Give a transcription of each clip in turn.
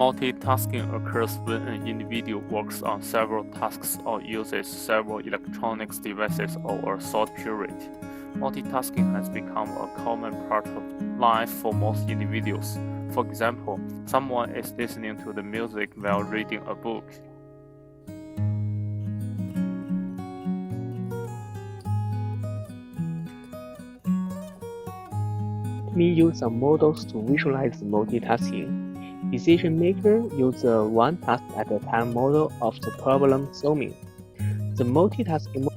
Multitasking occurs when an individual works on several tasks or uses several electronic devices over a short period. Multitasking has become a common part of life for most individuals. For example, someone is listening to the music while reading a book. Let me use some models to visualize multitasking. Decision maker use the one task at a time model of the problem solving. The multitasking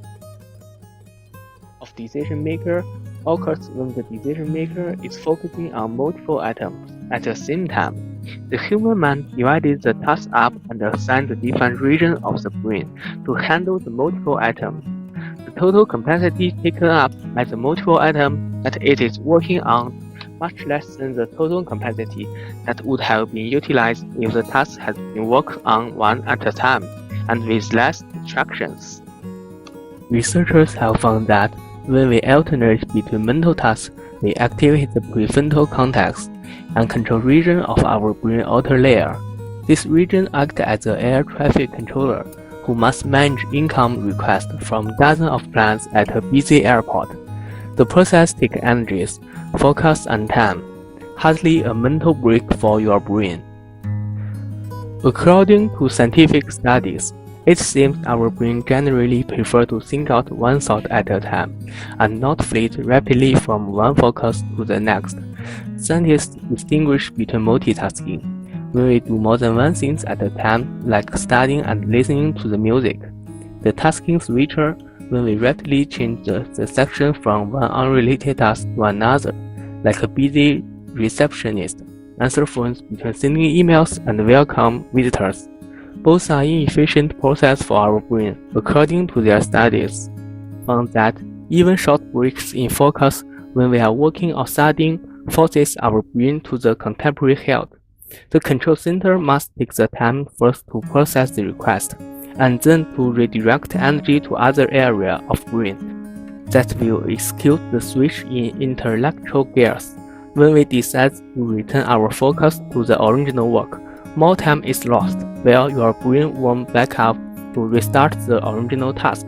of decision maker occurs when the decision maker is focusing on multiple items at the same time. The human mind divided the task up and assigned the different regions of the brain to handle the multiple items. The total capacity taken up by the multiple items that it is working on much less than the total capacity that would have been utilized if the task had been worked on one at a time, and with less distractions. Researchers have found that when we alternate between mental tasks, we activate the prefrontal cortex and control region of our brain outer layer. This region acts as the air traffic controller who must manage income requests from dozens of planes at a busy airport. The process takes energies, focus, and time, hardly a mental break for your brain. According to scientific studies, it seems our brain generally prefers to think out one thought at a time, and not flit rapidly from one focus to the next. Scientists distinguish between multitasking, when we do more than one thing at a time, like studying and listening to the music. The tasking switcher, when we rapidly change the section from one unrelated task to another, like a busy receptionist, answer phones between sending emails and welcome visitors. Both are inefficient processes for our brain, according to their studies. Found that even short breaks in focus when we are working or studying forces our brain to the contemporary health. The control center must take the time first to process the request, and then to redirect energy to other areas of brain that will execute the switch in intellectual gears. When we decide to return our focus to the original work, more time is lost, while your brain won't back up to restart the original task.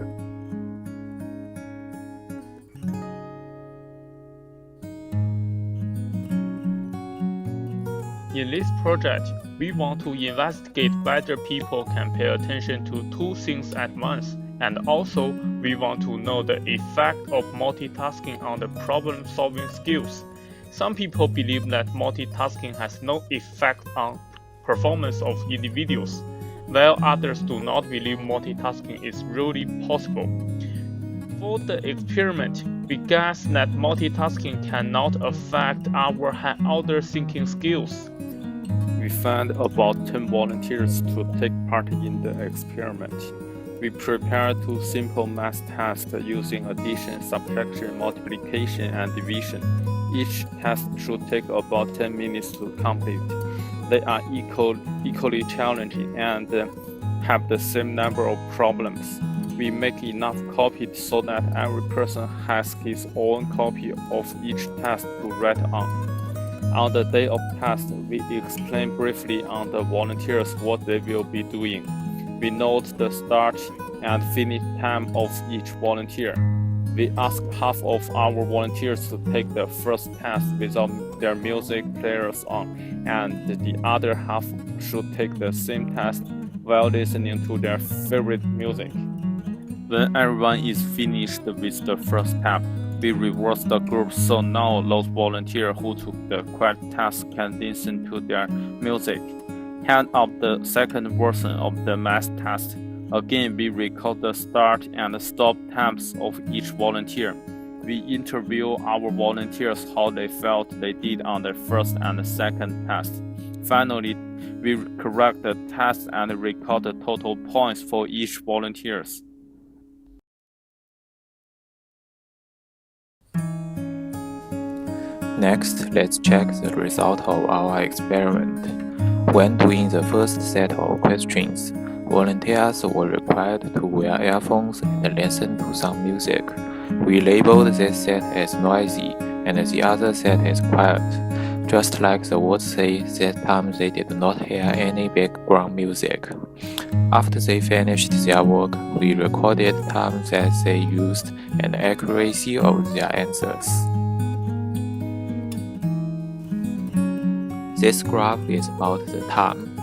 In this project, we want to investigate whether people can pay attention to two things at once, and also we want to know the effect of multitasking on the problem-solving skills. Some people believe that multitasking has no effect on performance of individuals, while others do not believe multitasking is really possible. For the experiment, we guess that multitasking cannot affect our other thinking skills. We found about 10 volunteers to take part in the experiment. We prepared two simple math tasks using addition, subtraction, multiplication, and division. Each task should take about 10 minutes to complete. They are equally challenging and have the same number of problems. We make enough copies so that every person has his own copy of each task to write on. On the day of test, we explain briefly on the volunteers what they will be doing. We note the start and finish time of each volunteer. We ask half of our volunteers to take the first task without their music players on, and the other half should take the same task while listening to their favorite music. When everyone is finished with the first step, we reverse the group so now those volunteers who took the correct task can listen to their music. Hand up the second version of the math test. Again, we record the start and stop times of each volunteer. We interview our volunteers how they felt they did on the first and second test. Finally, we correct the test and record the total points for each volunteers. Next, let's check the result of our experiment. When doing the first set of questions, volunteers were required to wear earphones and listen to some music. We labeled this set as noisy and the other set as quiet. Just like the words say, that time they did not hear any background music. After they finished their work, we recorded time that they used and the accuracy of their answers. This graph is about the time.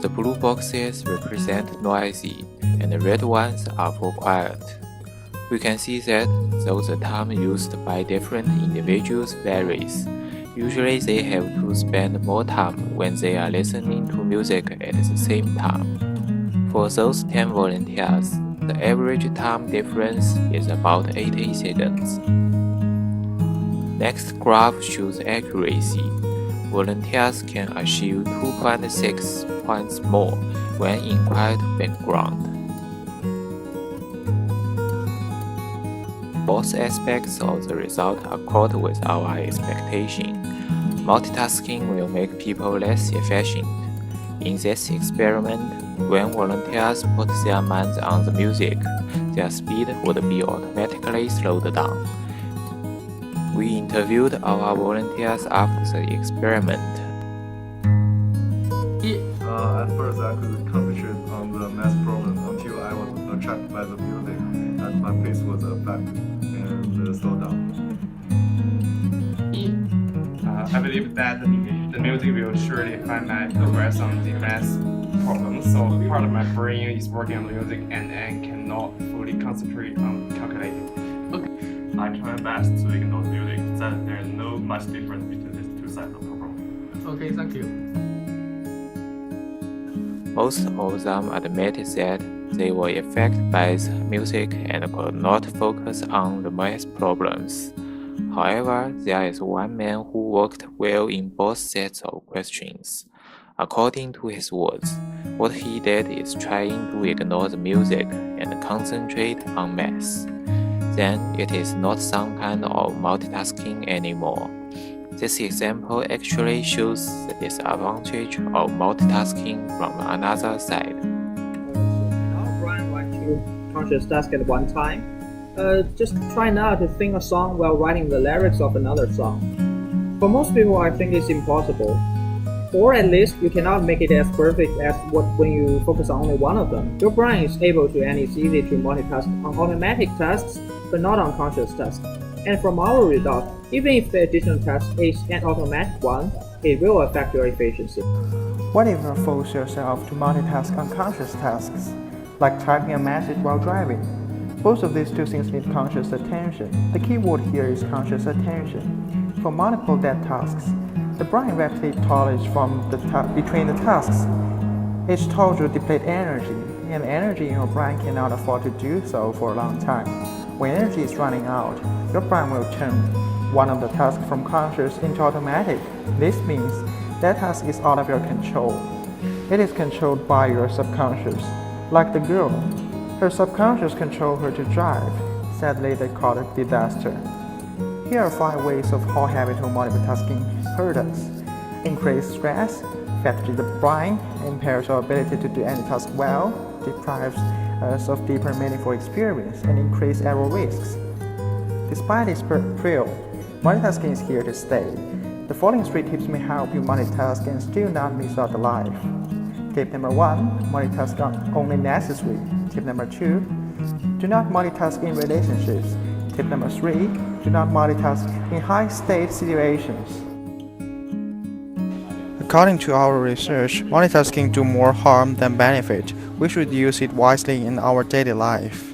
The blue boxes represent noisy, and the red ones are for quiet. We can see that though the time used by different individuals varies, usually they have to spend more time when they are listening to music at the same time. For those 10 volunteers, the average time difference is about 80 seconds. Next graph shows accuracy. Volunteers can achieve 2.6 points more when in quiet background. Both aspects of the result accord with our expectation. Multitasking will make people less efficient. In this experiment, when volunteers put their minds on the music, their speed would be automatically slowed down. We interviewed our volunteers after the experiment. At first, I could concentrate on the math problem until I was attracted by the music, and my pace was affected and slowed down. I believe that the music will surely find my progress on the math problem. So part of my brain is working on the music and I cannot fully concentrate on calculating. I try my best to ignore the music, that there is no much difference between these two sides of the problem. Okay, thank you. Most of them admitted that they were affected by the music and could not focus on the math problems. However, there is one man who worked well in both sets of questions. According to his words, what he did is trying to ignore the music and concentrate on math. Then it is not some kind of multitasking anymore. This example actually shows the disadvantage of multitasking from another side. Now Brian wants to conscious task at one time. Just try now to sing a song while writing the lyrics of another song. For most people, I think it's impossible. Or at least you cannot make it as perfect as when you focus on only one of them. Your brain is able to and it's easy to multitask on automatic tasks, but not on conscious tasks. And from our result, even if the additional task is an automatic one, it will affect your efficiency. What if you force yourself to multitask unconscious tasks, like typing a message while driving? Both of these two things need conscious attention. The key word here is conscious attention. For multiple dead tasks, the brain rapidly toggles between the tasks. Each toggle depletes energy, and energy in your brain cannot afford to do so for a long time. When energy is running out, your brain will turn one of the tasks from conscious into automatic. This means that task is out of your control. It is controlled by your subconscious. Like the girl, her subconscious controlled her to drive. Sadly, they called it disaster. Here are 5 ways of how habitual multitasking hurt us. Increase stress, fatigue the brain, impairs our ability to do any task well, deprives us of deeper meaningful experience, and increase error risks. Despite its peril, multitasking is here to stay. The following 3 tips may help you multitask and still not miss out on life. Tip number 1, multitask only necessary. Tip number 2, do not multitask in relationships. Tip number 3, do not multitask in high-stakes situations. According to our research, multitasking do more harm than benefit. We should use it wisely in our daily life.